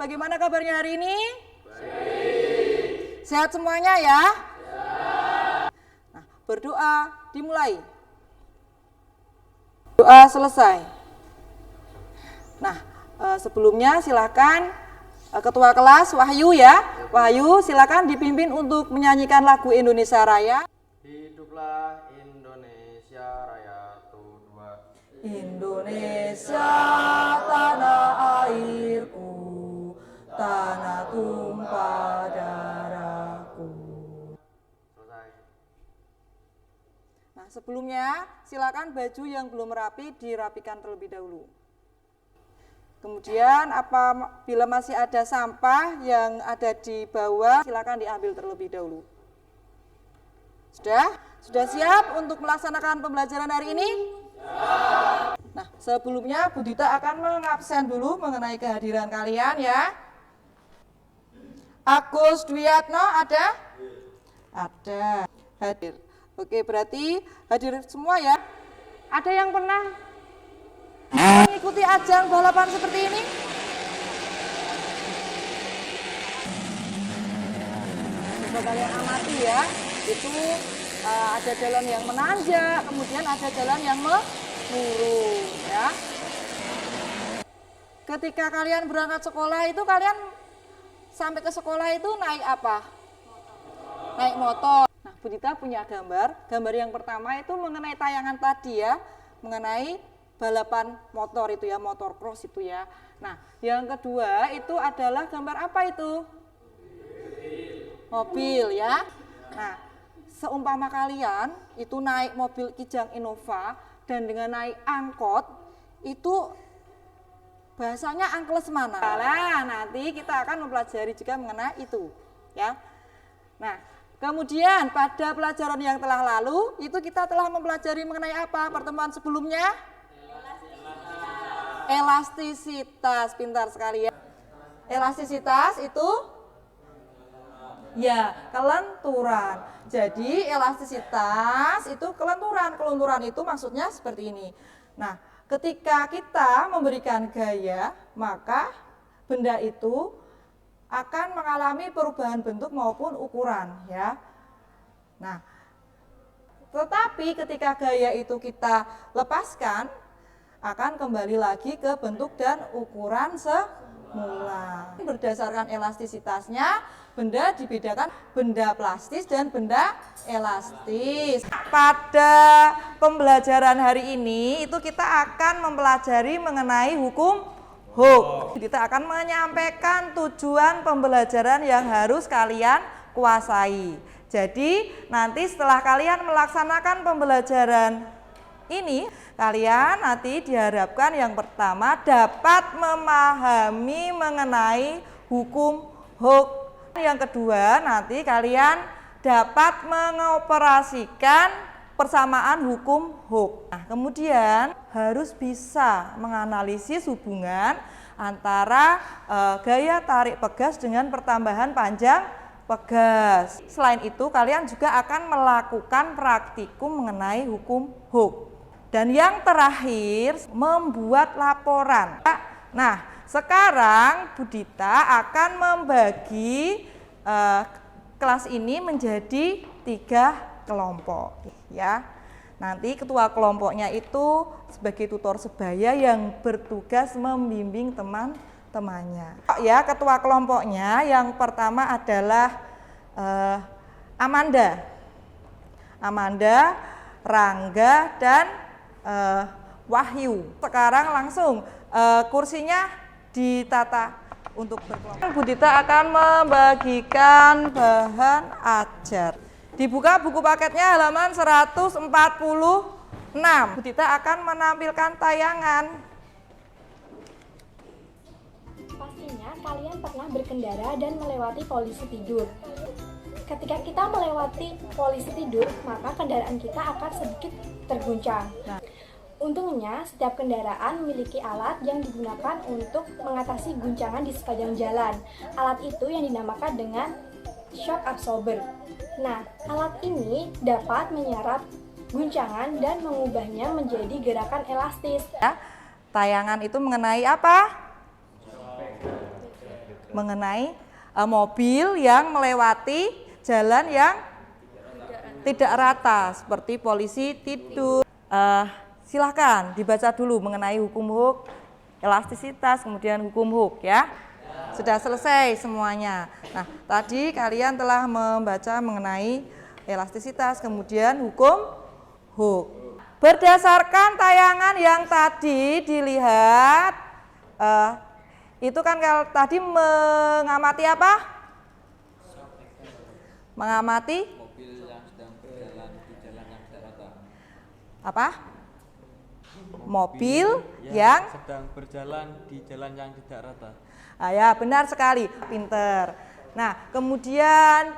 bagaimana kabarnya hari ini? Baik. Sehat semuanya ya? Sehat. Nah, berdoa dimulai. Doa selesai. Nah, sebelumnya silakan Ketua kelas Wahyu ya. Wahyu silakan dipimpin untuk menyanyikan lagu Indonesia Raya. Hiduplah Indonesia Raya Tudua. Indonesia tanah airku, tanah tumpah darahku. Selesai. Nah, sebelumnya silakan baju yang belum rapi dirapikan terlebih dahulu. Kemudian apabila masih ada sampah yang ada di bawah, silakan diambil terlebih dahulu. Sudah? Sudah siap untuk melaksanakan pembelajaran hari ini? Nah, sebelumnya Bu Dita akan mengabsen dulu mengenai kehadiran kalian ya. Agus Dwiatno ada? Ada. Hadir. Oke, berarti hadir semua ya. Ada yang pernah mengikuti ajang balapan seperti ini? Coba kalian amati ya. Itu ada jalan yang menanjak, kemudian ada jalan yang lurus ya. Ketika kalian berangkat sekolah itu kalian sampai ke sekolah itu naik apa? Naik motor. Nah, Bu Dita punya gambar. Gambar yang pertama itu mengenai tayangan tadi ya, mengenai balapan motor itu ya, motor cross itu ya. Nah, yang kedua itu adalah gambar apa itu? Mobil ya. Nah, seumpama kalian itu naik mobil Kijang Innova dan dengan naik angkot itu bahasanya angkles mana? Nah, nanti kita akan mempelajari juga mengenai itu ya. Nah, kemudian pada pelajaran yang telah lalu itu kita telah mempelajari mengenai apa pertemuan sebelumnya? Elastisitas. Pintar sekali ya. Elastisitas itu ya, kelenturan. Jadi elastisitas itu kelenturan. Kelenturan itu maksudnya seperti ini. Nah, ketika kita memberikan gaya, maka benda itu akan mengalami perubahan bentuk maupun ukuran ya. Nah, tetapi ketika gaya itu kita lepaskan, akan kembali lagi ke bentuk dan ukuran semula. Berdasarkan elastisitasnya, benda dibedakan benda plastis dan benda elastis. Pada pembelajaran hari ini itu kita akan mempelajari mengenai hukum Hooke. Kita akan menyampaikan tujuan pembelajaran yang harus kalian kuasai. Jadi nanti setelah kalian melaksanakan pembelajaran ini, kalian nanti diharapkan yang pertama dapat memahami mengenai hukum Hooke. Yang kedua, nanti kalian dapat mengoperasikan persamaan hukum Hooke. Nah, kemudian harus bisa menganalisis hubungan antara gaya tarik pegas dengan pertambahan panjang pegas. Selain itu, kalian juga akan melakukan praktikum mengenai hukum Hooke. Dan yang terakhir, membuat laporan. Nah, sekarang Bu Dita akan membagi kelas ini menjadi 3 kelompok ya. Nanti ketua kelompoknya itu sebagai tutor sebaya yang bertugas membimbing teman-temannya. Ya, ketua kelompoknya yang pertama adalah Amanda, Rangga dan Wahyu. Sekarang langsung kursinya ditata untuk berkelompok. Bu Dita akan membagikan bahan ajar. Dibuka buku paketnya halaman 146. Bu Dita akan menampilkan tayangan. Pastinya kalian pernah berkendara dan melewati polisi tidur. Ketika kita melewati polisi tidur, maka kendaraan kita akan sedikit terguncang. Untungnya, setiap kendaraan memiliki alat yang digunakan untuk mengatasi guncangan di sepanjang jalan. Alat itu yang dinamakan dengan shock absorber. Nah, alat ini dapat menyerap guncangan dan mengubahnya menjadi gerakan elastis. Tayangan itu mengenai apa? mengenai mobil yang melewati jalan yang tidak rata seperti polisi tidur. Silahkan dibaca dulu mengenai hukum Hooke, elastisitas, kemudian hukum Hooke ya. Sudah selesai semuanya. Nah, tadi kalian telah membaca mengenai elastisitas, kemudian hukum Hooke. Berdasarkan tayangan yang tadi dilihat, itu kan kalau tadi mengamati apa? Mengamati mobil yang sedang berjalan di jalan yang tidak rata. apa? Mobil yang sedang berjalan di jalan yang tidak rata. ya benar sekali, pinter. Nah, kemudian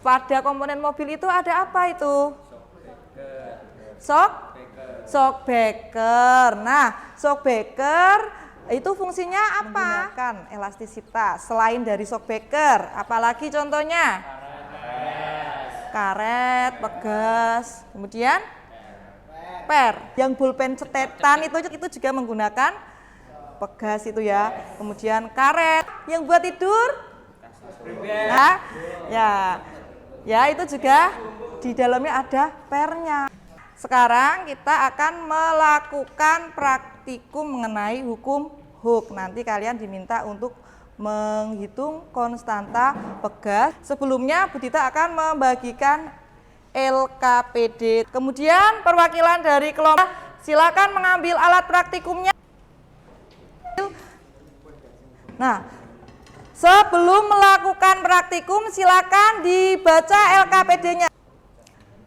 pada komponen mobil itu ada apa itu? Shock breaker. Nah, shock breaker itu fungsinya apa? Menggunakan elastisitas. Selain dari shock breaker, apalagi contohnya? Karet, pegas, kemudian per. Yang pulpen cetetan itu juga menggunakan pegas itu ya. Kemudian karet. Yang buat tidur? Nah, ya itu juga di dalamnya ada pernya. Sekarang kita akan melakukan praktikum mengenai hukum Hooke. Nanti kalian diminta untuk menghitung konstanta pegas. Sebelumnya Bu Tita akan membagikan LKPD. Kemudian perwakilan dari kelompok silakan mengambil alat praktikumnya. Nah, sebelum melakukan praktikum silakan dibaca LKPD-nya.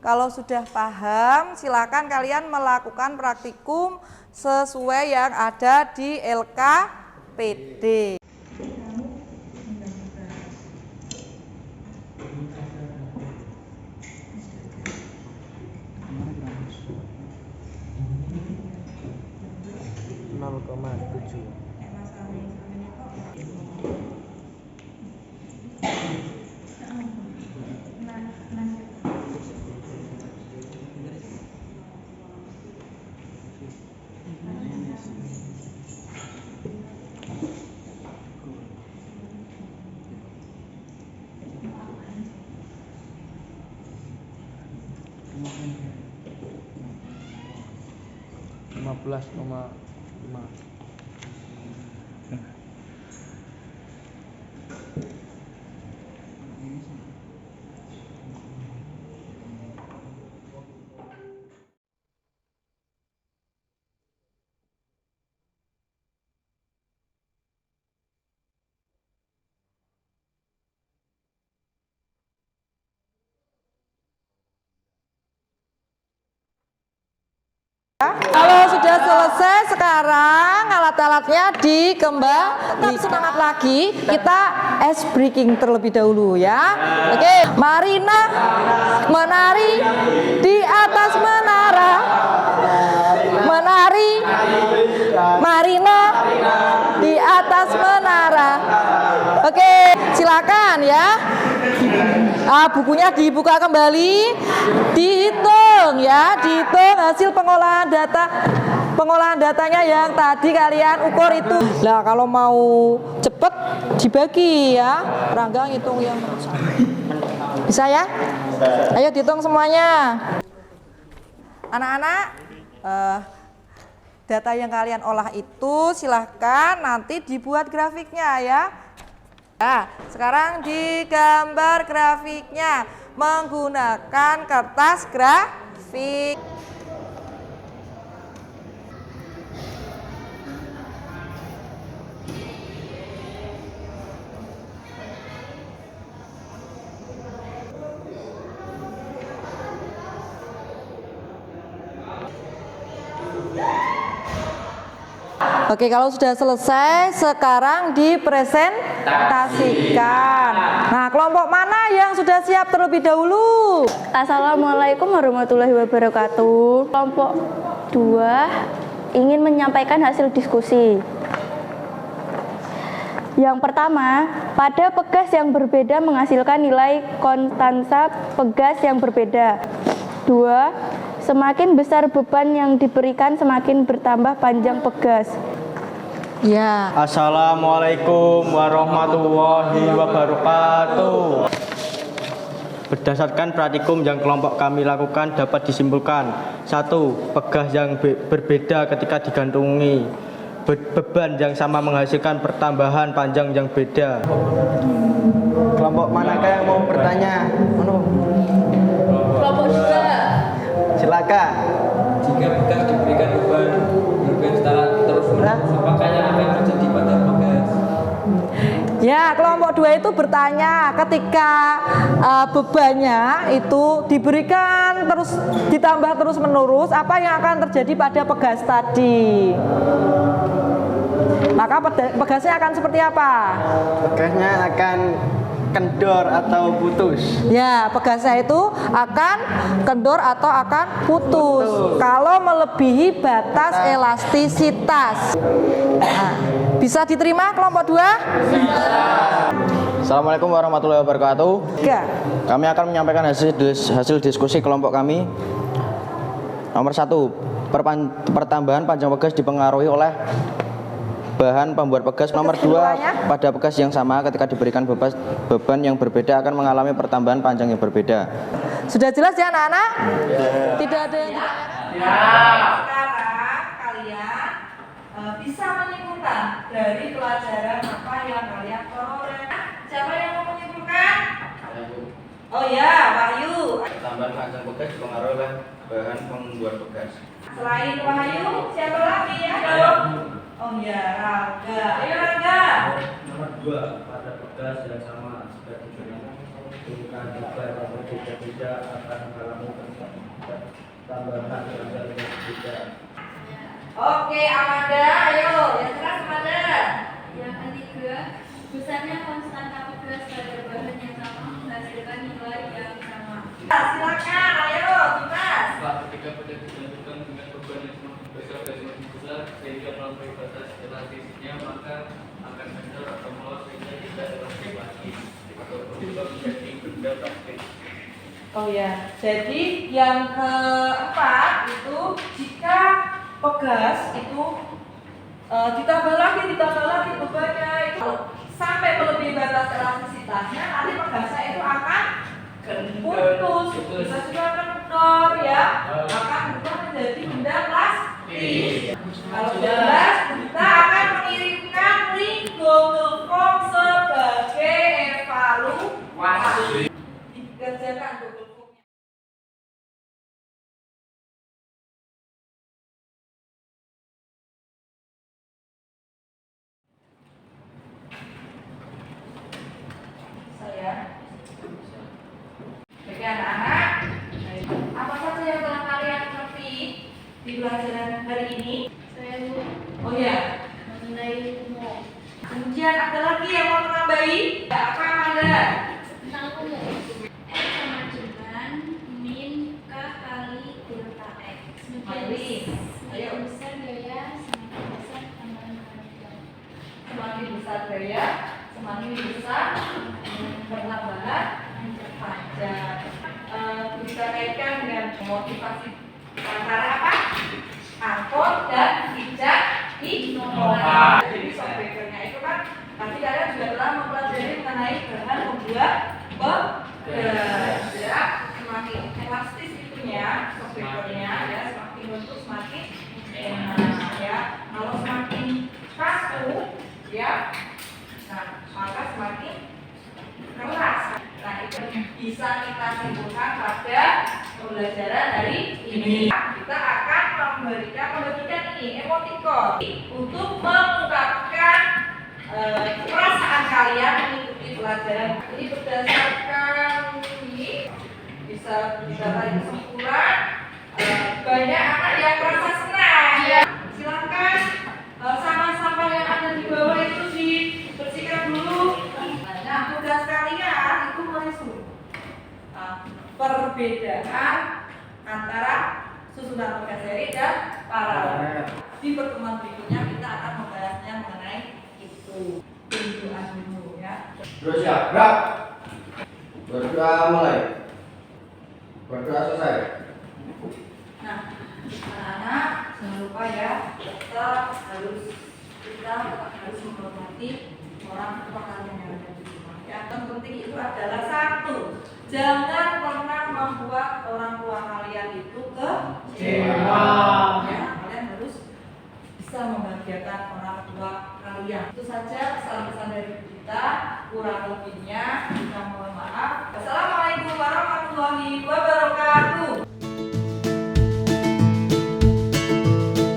Kalau sudah paham, silakan kalian melakukan praktikum sesuai yang ada di LKPD. Kalau sudah selesai, sekarang alat-alatnya dikembang. Tetap semangat lagi, kita ice breaking terlebih dahulu ya. Oke, Marina menari di atas menara. Menari Marina di atas menara. Oke, silakan ya. Bukunya dibuka kembali, dihitung ya, dihitung hasil pengolahan datanya yang tadi kalian ukur itu. Nah, kalau mau cepet dibagi ya, Rangga ngitung yang bisa ya. Ayo dihitung semuanya. Anak-anak, data yang kalian olah itu silahkan nanti dibuat grafiknya ya. Nah, sekarang digambar grafiknya menggunakan kertas grafik. Oke, kalau sudah selesai, sekarang dipresentasikan. Nah, kelompok mana yang sudah siap terlebih dahulu? Assalamualaikum warahmatullahi wabarakatuh. Kelompok 2 ingin menyampaikan hasil diskusi. Yang pertama, pada pegas yang berbeda menghasilkan nilai konstansa pegas yang berbeda. 2. Semakin besar beban yang diberikan, semakin bertambah panjang pegas. Ya. Assalamualaikum warahmatullahi wabarakatuh. Berdasarkan praktikum yang kelompok kami lakukan dapat disimpulkan: 1. Pegas yang berbeda ketika digantungi. Beban yang sama menghasilkan pertambahan panjang yang beda. Kelompok manakah yang mau bertanya? Kelompok 2. Silakan. Jika bekas diberikan beban secara terus menerus, apakah yang akan terjadi pada bekas? Ya, kelompok 2 itu bertanya ketika bebannya itu diberikan terus ditambah terus menerus, apa yang akan terjadi pada pegas tadi? Maka pegasnya akan seperti apa? Pegasnya akan kendor atau putus. Ya, pegasnya itu akan kendor atau akan putus kalau melebihi batas elastisitas. Nah, bisa diterima kelompok 2? Assalamualaikum warahmatullahi wabarakatuh. Ya. Kami akan menyampaikan hasil diskusi kelompok kami. Nomor 1, pertambahan panjang pegas dipengaruhi oleh bahan pembuat pegas. Nomor 2, pada pegas yang sama ketika diberikan beban yang berbeda akan mengalami pertambahan panjang yang berbeda. Sudah jelas ya anak-anak? Tidak ada yang ditanyakan? Sekarang kalian bisa menyimpulkan dari pelajaran apa yang kalian peroleh. Siapa yang mau menyimpulkan? Oh ya, Wahyu. Pertambahan panjang pegas dipengaruhi oleh bahan pembuat pegas. Selain Wahyu, siapa lagi ya? Oh ya, Raga. Ayo Raga. Nomor 2, pada pegas yang sama jika diberikan beban yang berbeda-beda akan mengalami tambahan panjang yang berbeda. Oke, Amanda. Ayo, yang keras Amanda. Yang ketiga, besarnya konstanta pegas pada bahan yang sama menghasilkan nilai yang sama. Silakan, ayo, Dimas. Ketika pegas dilanjutkan dengan beban yang semakin besar dan semakin besar sehingga melampaui batas elastisnya, maka akan kendor atau melos sehingga tidak elastis lagi atau berubah menjadi benda plastik. Oh ya, jadi yang keempat itu jika pegas itu ditambah lagi bebannya itu sampai melebihi batas elastisitasnya, nanti pegasnya itu akan putus, bisa juga kendor ya, akan berubah menjadi benda plastik. Kalau jelas, kita akan mengirimkan link Google Form sebagai evaluasi. Dikerjakan Google Form. Saya bagi anak-anak, apa saja yang telah kalian ngerti di pelajaran hari ini? Saya Bu, Oh ya, mengenai umum kemudian ada lagi yang mau menambahi? Apa ada? tentang umum. X sama dengan min K kali delta X. Mari, ayo. Semakin besar gaya, semakin besar tambahan harga. Semakin besar gaya, semakin besar pertambahan pajak. Bisa kaitkan dengan motivasi antara apa? Angkot dan bijak inovasi. Jadi software-nya itu kan tadi kalian juga telah mempelajari mengenai bahan membuat pegas. Ya, semakin elastis itunya software-nya ya, semakin bentuk semakin enak ya. Kalau semakin kaku ya, nah maka semakin keras. Nah itu bisa kita simpulkan pada pembelajaran hari ini. Kita akan membagikan ini emoticon untuk mengungkapkan perasaan kalian mengikuti pelajaran ini berdasarkan ini bisa tarik kesimpulan banyak anak yang merasa senang ya. Silakan sampah-sampah yang ada di bawah itu dibersihkan dulu. Nah, tugas kalian itu menyusun perbedaan antara susunan pegas seri dan paralel. Di pertemuan berikutnya kita akan membahasnya mengenai itu. Tunjukan dulu ya. Terus ya, gerak. Berdoa mulai. Berdoa selesai. Nah, anak-anak jangan lupa ya, tetap harus kita tetap harus menghormati orang tua kalian yang ada di rumah. Yang penting itu adalah satu, jangan pernah membuat orang tua kalian itu kecewa. Ya, kalian harus bisa membahagiakan orang tua kalian. Itu saja pesan-pesan dari kita. Kurang lebihnya kita mohon maaf. Assalamualaikum warahmatullahi wabarakatuh.